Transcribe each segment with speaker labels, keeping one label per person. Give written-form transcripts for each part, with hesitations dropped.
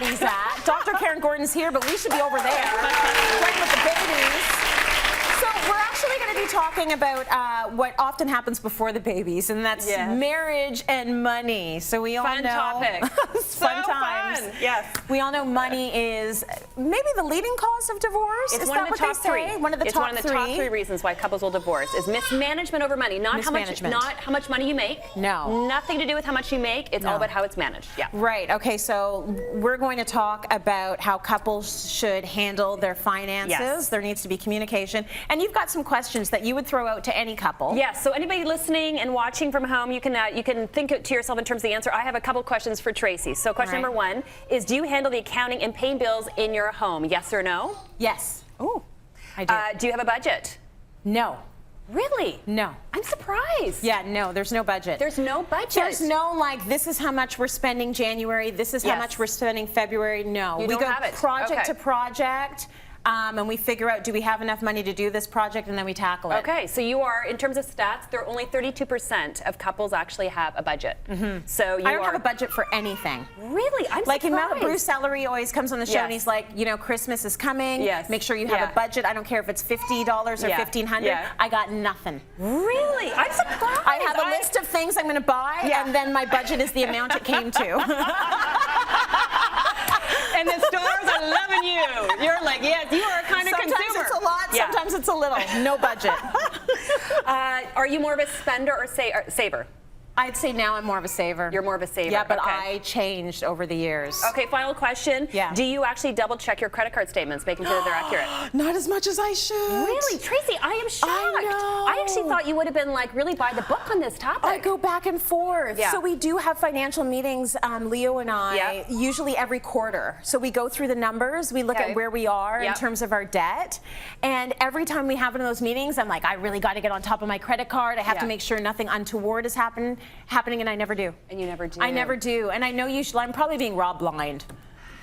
Speaker 1: party's at. Dr. Karyn Gordon's here, but we should be over there playing with the babies. So we're actually going to be talking about what often happens before the babies, and that's marriage and money. So we all know.
Speaker 2: Fun topic.
Speaker 1: Fun times.
Speaker 2: Fun. Yes.
Speaker 1: We all know money is maybe the leading cause of divorce.
Speaker 2: It's
Speaker 1: is
Speaker 2: one
Speaker 1: that
Speaker 2: of the
Speaker 1: what
Speaker 2: top
Speaker 1: they
Speaker 2: three.
Speaker 1: say? One of the
Speaker 2: it's
Speaker 1: top
Speaker 2: one of the top three reasons why couples will divorce is mismanagement over money. Not how much money you make.
Speaker 1: No.
Speaker 2: Nothing to do with how much you make. It's all about how it's managed. Yeah.
Speaker 1: Right. Okay. So we're going to talk about how couples should handle their finances.
Speaker 2: Yes.
Speaker 1: There needs to be communication, and you've got some questions that you would throw out to any couple.
Speaker 2: Yes. So anybody listening and watching from home, you can think to yourself in terms of the answer. I have a couple questions for Tracy. So question number one is: do you handle the accounting and paying bills in your home? Yes or no?
Speaker 1: Yes.
Speaker 2: Oh,
Speaker 1: I do.
Speaker 2: Do you have a budget?
Speaker 1: No.
Speaker 2: Really?
Speaker 1: No.
Speaker 2: I'm surprised.
Speaker 1: Yeah, no, there's no budget.
Speaker 2: There's no budget.
Speaker 1: There's no like, this is how much we're spending January, this is how much we're spending February. No.
Speaker 2: You
Speaker 1: we
Speaker 2: don't
Speaker 1: go
Speaker 2: have it.
Speaker 1: project to project. And we figure out, do we have enough money to do this project, and then we tackle it.
Speaker 2: Okay, so you are, in terms of stats, there are only 32% of couples actually have a budget. So I
Speaker 1: don't have a budget for anything.
Speaker 2: Really? I'm
Speaker 1: like
Speaker 2: surprised.
Speaker 1: Bruce Ellery always comes on the show and he's like, you know, Christmas is coming.
Speaker 2: Yes.
Speaker 1: Make sure you have a budget. I don't care if it's $50 or $1,500. I got nothing.
Speaker 2: Really? I'm surprised.
Speaker 1: I have a list of things I'm going to buy, and then my budget is the amount it came to.
Speaker 2: And the stores are loving you. You're like, yes, you are a kind of consumer.
Speaker 1: Sometimes it's a lot, sometimes it's a little. No budget.
Speaker 2: Are you more of a spender or saver?
Speaker 1: I'd say now I'm more of a saver.
Speaker 2: You're more of a saver.
Speaker 1: Yeah, but I changed over the years.
Speaker 2: Okay, final question.
Speaker 1: Yeah.
Speaker 2: Do you actually double check your credit card statements, making sure that they're accurate?
Speaker 1: Not as much as I should.
Speaker 2: Really? Tracy, I am shocked.
Speaker 1: I know.
Speaker 2: I actually thought you would have been like really by the book on this topic.
Speaker 1: I go back and forth.
Speaker 2: Yeah.
Speaker 1: So we do have financial meetings, Leo and I, usually every quarter. So we go through the numbers, we look at where we are in terms of our debt. And every time we have one of those meetings, I'm like, I really got to get on top of my credit card. I have to make sure nothing untoward is happening, and I never do.
Speaker 2: And you never do.
Speaker 1: I never do. And I know I'm probably being robbed blind.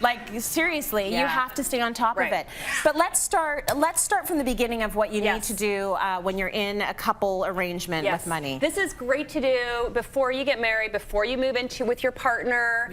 Speaker 1: Like, seriously, you have to stay on top of it. But let's start from the beginning of what you need to do when you're in a couple arrangement with money.
Speaker 2: This is great to do before you get married, before you move into with your partner.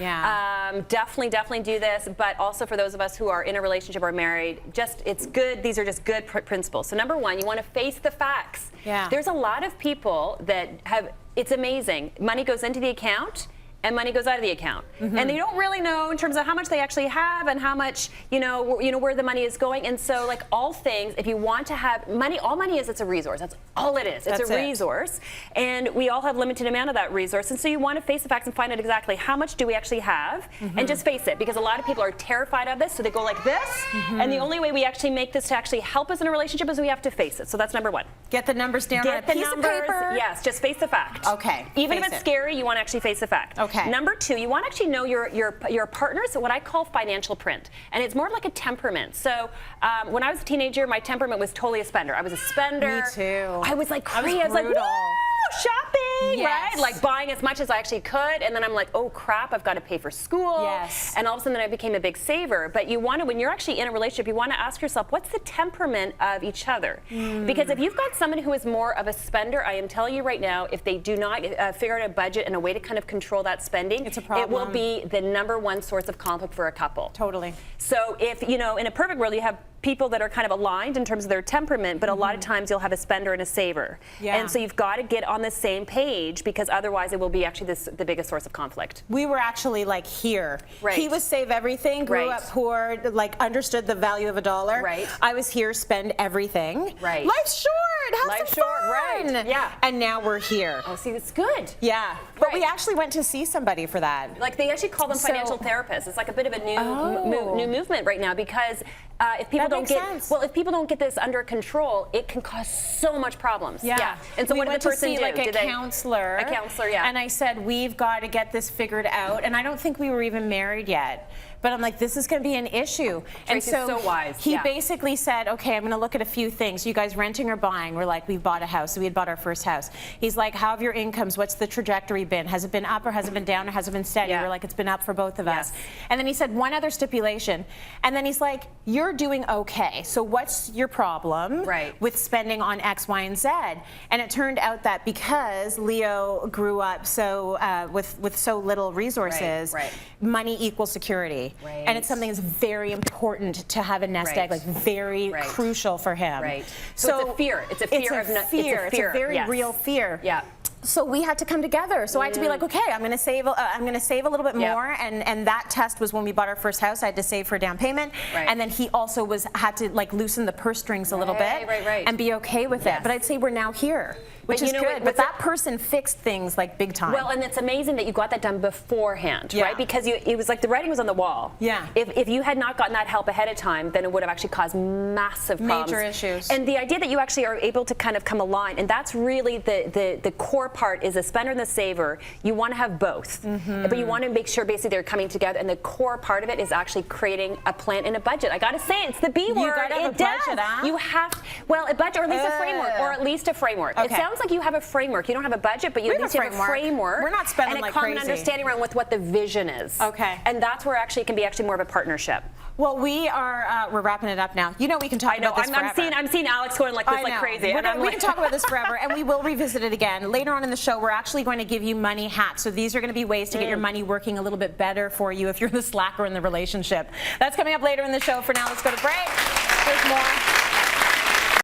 Speaker 2: Definitely do this. But also for those of us who are in a relationship or married, it's good. These are just good principles. So number one, you want to face the facts. There's a lot of people that have, it's amazing. Money goes into the account and money goes out of the account, and they don't really know in terms of how much they actually have and how much where the money is going. And so, like all things, if you want to have money, all money is, it's a resource. That's all it is. It's a resource, and we all have limited amount of that resource. And so you want to face the facts and find out exactly how much do we actually have, and just face it, because a lot of people are terrified of this, so they go like this. And the only way we actually make this to actually help us in a relationship is we have to face it. So that's number one.
Speaker 1: Get the numbers down on a piece of paper.
Speaker 2: Yes, just face the fact.
Speaker 1: Okay.
Speaker 2: Even if it's scary, you want to actually face the fact.
Speaker 1: Okay.
Speaker 2: Number two, you want to actually know your partner's what I call financial print, and it's more like a temperament. So when I was a teenager, my temperament was totally a spender. I was a spender.
Speaker 1: Me too.
Speaker 2: I was like crazy. I was like, woo, shopping, right? Like buying as much as I actually could, and then I'm like, oh crap, I've got to pay for school. And all of a sudden, then I became a big saver. But you want to, when you're actually in a relationship, you want to ask yourself, what's the temperament of each other? Because if you've got someone who is more of a spender, I am telling you right now, if they do not figure out a budget and a way to kind of control that spending,
Speaker 1: it's a problem.
Speaker 2: It will be the #1 source of conflict for a couple.
Speaker 1: Totally.
Speaker 2: So if, in a perfect world, you have people that are kind of aligned in terms of their temperament, but a lot of times you'll have a spender and a saver. And so you've got to get on the same page, because otherwise it will be actually the biggest source of conflict.
Speaker 1: We were actually like here. He was save everything, grew up poor, like understood the value of a dollar. I was here, spend everything. Life's short, have some fun. And now we're here.
Speaker 2: Oh, see, that's good.
Speaker 1: But we actually went to see somebody for that.
Speaker 2: Like they actually call them financial therapists. It's like a bit of a new movement right now, because if people if people don't get this under control, it can cause so much problems. And so what did the person do?
Speaker 1: Like a counselor.
Speaker 2: A counselor,
Speaker 1: And I said, we've got to get this figured out. And I don't think we were even married yet. But I'm like, this is going to be an issue.
Speaker 2: Tracy's so wise.
Speaker 1: He basically said, okay, I'm going to look at a few things. You guys renting or buying? Cityline. We're like, we've bought a house. So we had bought our first house. He's like, how have your incomes? What's the trajectory been? Has it been up or has it been down or has it been steady? We're like, it's been up for both of us. And then he said one other stipulation. And then he's like, you're doing okay. So what's your problem with spending on X, Y, and Z? And it turned out that because Leo grew up so with so little resources, money equals security. And it's something that's very important to have a nest egg, like very crucial for him.
Speaker 2: So it's a fear. It's a fear of not.
Speaker 1: It's a very real fear. So we had to come together. So I had to be like, okay, I'm going to save a little bit more. And that test was when we bought our first house. I had to save for a down payment. And then he also had to like loosen the purse strings a little bit and be okay with it. But I'd say we're now here, which is good. But that person fixed things like big time.
Speaker 2: Well, and it's amazing that you got that done beforehand, right? Because it was like the writing was on the wall. If you had not gotten that help ahead of time, then it would have actually caused massive problems.
Speaker 1: Major issues.
Speaker 2: And the idea that you actually are able to kind of come aligned, and that's really the core part is the spender and the saver. You want to have both, but you want to make sure basically they're coming together. And the core part of it is actually creating a plan and a budget. I got to say, it's the B word.
Speaker 1: You got to have a budget, huh?
Speaker 2: You have, well, a budget or at least a framework, or at least a framework. It sounds like you have a framework. You don't have a budget, but you at least have a framework.
Speaker 1: We're not spending like crazy.
Speaker 2: And a common understanding around with what the vision is. And that's where actually it can be actually more of a partnership.
Speaker 1: Well, we're wrapping it up now. You know we can talk about this forever.
Speaker 2: I'm seeing Alex going like this, like crazy.
Speaker 1: We can talk about this forever, and we will revisit it again. Later on in the show, we're actually going to give you money hacks. So these are going to be ways to get your money working a little bit better for you if you're the slacker in the relationship. That's coming up later in the show. For now, let's go to break. There's more.